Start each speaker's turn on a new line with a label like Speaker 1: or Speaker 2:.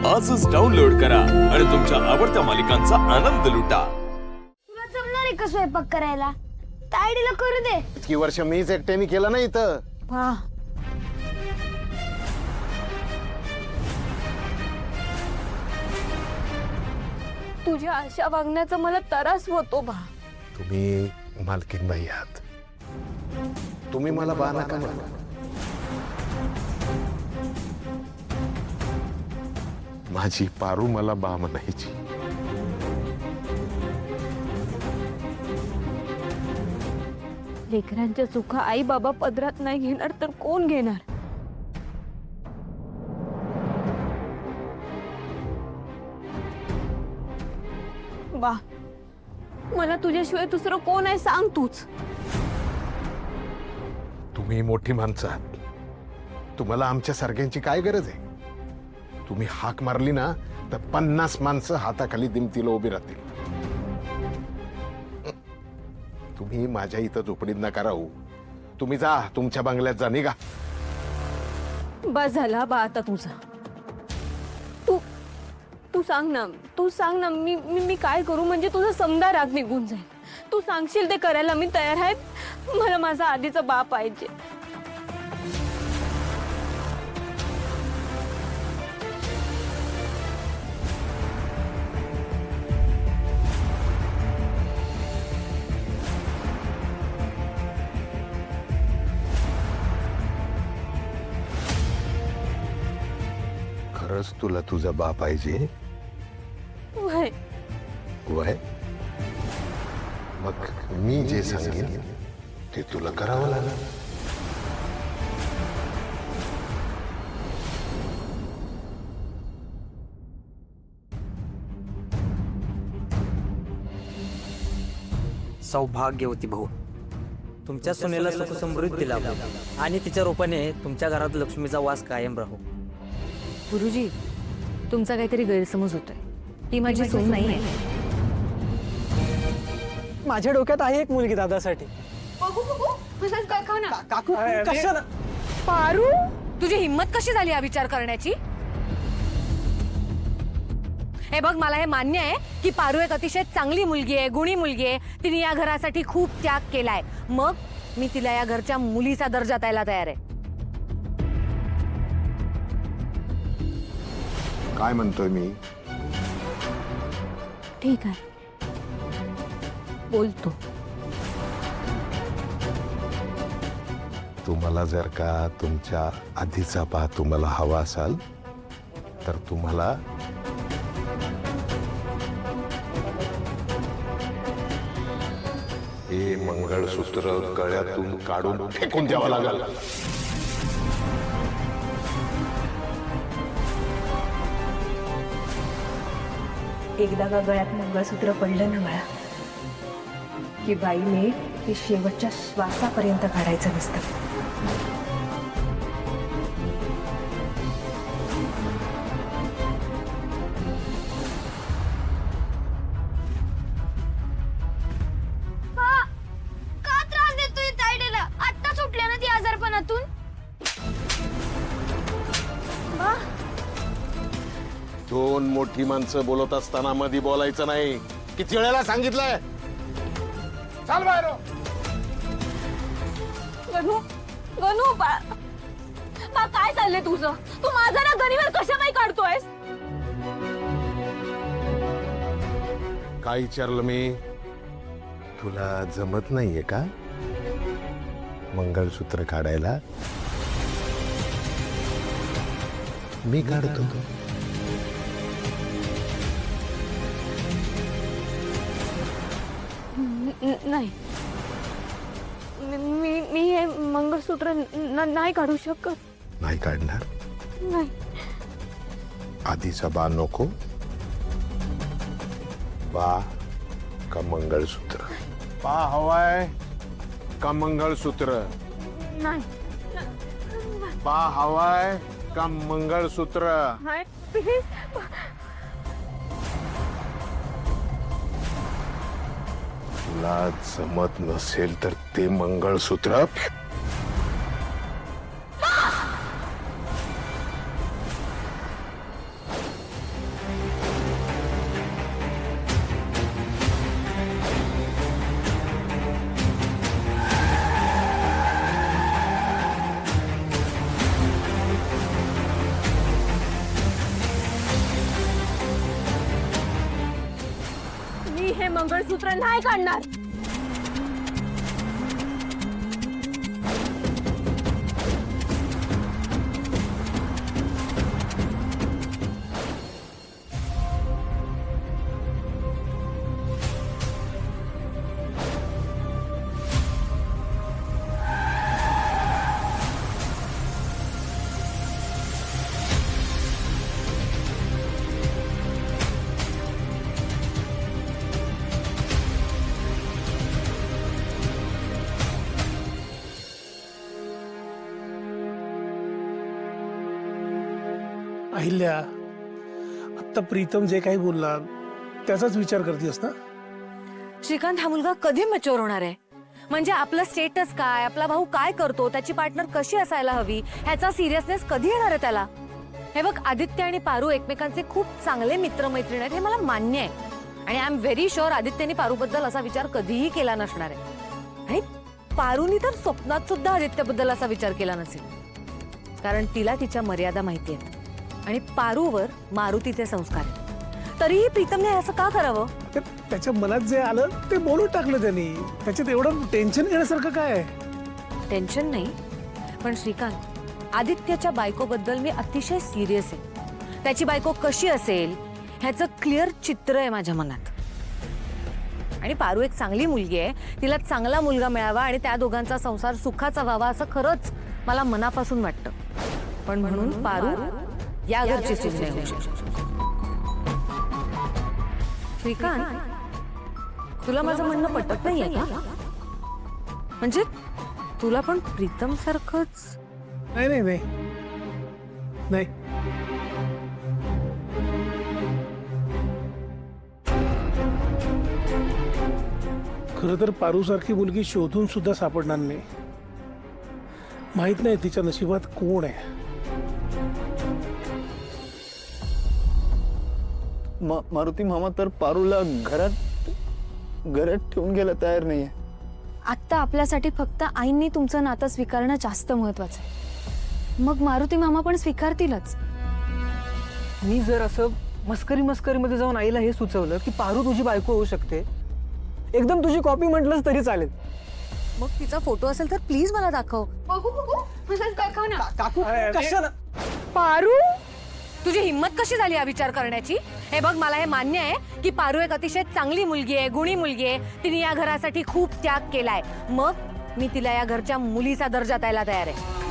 Speaker 1: आजच डाउनलोड करा आणि तुमच्या आवडत्या मालिकांचा आनंद लुटा।
Speaker 2: तुला जमणार आहे का स्वयंपाक करायला? तायडीला करू दे।
Speaker 3: इतकी वर्ष मीच एकट्याने केलं ना इथं।
Speaker 2: वाह, तुझ्या अशा वागण्याचा मला त्रास होतो बा।
Speaker 3: तुम्ही मालकीन बाई आहात, तुम्ही मला बा नका म्हणा। माझी पारू मला बा म्हणायची।
Speaker 2: लेकरांच्या चुका आई बाबा पदरात नाही घेणार तर कोण घेणार? बा, मला तुझ्याशिवाय दुसरं कोण आहे सांग तूच।
Speaker 3: तुम्ही मोठी माणसं आहात, तुम्हाला आमच्या सारख्यांची काय गरज आहे? तुम्ही हाक मारली ना तर 50 माणसं हाताखाली दिमतीला उभी राहतील। तुम्ही माझ्या इथं झोपडीत नका राहू, तुम्ही जा तुमच्या बंगल्यात जा, निघा।
Speaker 2: बस झाला बा आता तुझा। तू तू सांग ना मी काय करू म्हणजे तुझा समदा राग निघून जाईल। तू सांगशील ते करायला मी तयार आहे। मला माझा आधीचा बाप पाहिजे।
Speaker 3: खरंच तुला तुझा बा पाहिजे?
Speaker 2: वय
Speaker 3: वय मग मी जे सांगेन ते तुला करावं लागेल।
Speaker 4: सौभाग्यवती भाऊ, तुमच्या सुनेला सुख समृद्धी लाभो आणि तिच्या रूपाने तुमच्या घरात लक्ष्मीचा वास कायम राहो।
Speaker 5: गुरुजी, तुमचा काहीतरी गैरसमज होतोय। ती माझी सून नाहीये।
Speaker 6: माझ्या डोक्यात आहे एक मुलगी दादासाठी। काकू कशाला?
Speaker 5: पारू, तुझी हिम्मत कशी झाली हा विचार करण्याची? हे बघ, मला हे मान्य आहे की पारू एक अतिशय चांगली मुलगी आहे, गुणी मुलगी आहे। तिने या घरासाठी खूप त्याग केलाय। मग मी तिला या घरच्या मुलीचा दर्जा द्यायला तयार आहे।
Speaker 3: काय म्हणतोय मी?
Speaker 2: ठीक आहे, बोलतो।
Speaker 3: तुम्हाला जर का तुमच्या आधीचा बा तुम्हाला हवा असाल तर तुम्हाला हे मंगळसूत्र गळ्यातून काढून फेकून द्यावं लागेल।
Speaker 7: एकदा का गळ्यात मंगळसूत्र पडलं ना मला की बाईने ते शेवटच्या श्वासापर्यंत काढायचं नसतं।
Speaker 2: का त्रास देतोय तायडीला? आत्ता सुटल्या ना ती आजारपणातून।
Speaker 3: दोन मोठी माणसं बोलत असताना मध्ये बोलायचं नाही। किती वेळेला सांगितलंय? चाल बाहेर।
Speaker 2: गणू, गणू बा, काय चाललंय तुझं? तू माझा ना गणीवर कशा काही काढतोयस?
Speaker 3: काय विचारलं मी? तुला जमत नाहीये का मंगळसूत्र काढायला? मी काढतो।
Speaker 2: नाही, मी हे मंगळसूत्र नाही काढू शकत।
Speaker 3: नाही काढणार?
Speaker 2: नाही।
Speaker 3: आधीचा बा नको? बा का मंगळसूत्र? बा हवाय का मंगळसूत्र?
Speaker 2: नाही।
Speaker 3: बा हवाय का मंगळसूत्र?
Speaker 2: नाही, प्लीज।
Speaker 3: तुला जमत नसेल तर ते मंगळसूत्र
Speaker 2: हे मंगळसूत्र नाही काढणार.
Speaker 8: अहिल्या, आता प्रीतम जे काही बोलला त्याचाच विचार करतेस ना?
Speaker 5: श्रीकांत, हा मुलगा कधी मॅच्युअर होणार आहे? म्हणजे आपलं स्टेटस काय, आपला भाऊ काय करतो, त्याची पार्टनर कशी असायला हवी, ह्याचा सिरियसनेस कधी येणार आहे त्याला? हे बघ, आदित्य आणि पारू एकमेकांचे खूप चांगले मित्रमैत्रीण आहेत, हे मला मान्य आहे. आणि आय एम व्हेरी शुअर आदित्यने पारूबद्दल असा विचार कधीही केला नसणार आहे. आणि पारूनी तर स्वप्नात सुद्धा आदित्यबद्दल असा विचार केला नसेल, कारण तिला तिच्या मर्यादा माहिती आहेत आणि पारूवर मारुतीचे संस्कार आहेत. तरीही प्रीतमने असं का करावं?
Speaker 8: त्याच्या मनात जे आलं ते बोलून टाकलं त्यांनी. त्याच्यात एवढं टेन्शन घेण्यासारखं काय आहे?
Speaker 5: टेन्शन नाही, पण श्रीकांत, आदित्यच्या बायकोबद्दल मी अतिशय सिरियस आहे. त्याची बायको कशी असेल ह्याचं क्लिअर चित्र आहे माझ्या मनात. आणि पारू एक चांगली मुलगी आहे, तिला चांगला मुलगा मिळावा आणि त्या दोघांचा संसार सुखाचा व्हावा असं खरंच मला मनापासून वाटतं. पण म्हणून पारू या घरची सून नाही होऊ शकत. श्रीकांत, तुला माझं म्हणणं पटत नाहीये का? म्हणजे तुला पण प्रीतम सारखंच?
Speaker 8: नाही नाही नाही नाही. खरं तर पारूसारखी मुलगी शोधून सुद्धा सापडणार नाही. माहित नाही तिच्या नशिबात कोण आहे.
Speaker 9: मारुती मामा तर पारूला घरात ठेवून गेला तयार नाहीये.
Speaker 10: आत्ता आपल्यासाठी फक्त आईंनी तुमचं नातं स्वीकारणं जास्त महत्वाचं आहे. मग मारुती मामा पण स्वीकारतीलच.
Speaker 6: मी जर असं मस्करीमध्ये जाऊन आईला हे सुचवलं की पारू तुझी बायको होऊ शकते, एकदम तुझी कॉपी म्हटलंच तरी चालेल.
Speaker 5: मग तिचा फोटो असेल तर प्लीज मला दाखव.
Speaker 6: काकू कशाला?
Speaker 5: पारू, तुझी हिंमत कशी झाली हा विचार करण्याची? हे बघ, मला हे मान्य आहे की पारू एक अतिशय चांगली मुलगी आहे, गुणी मुलगी आहे, तिने या घरासाठी खूप त्याग केलाय. मग मी तिला या घरच्या मुलीचा दर्जा द्यायला तयार आहे.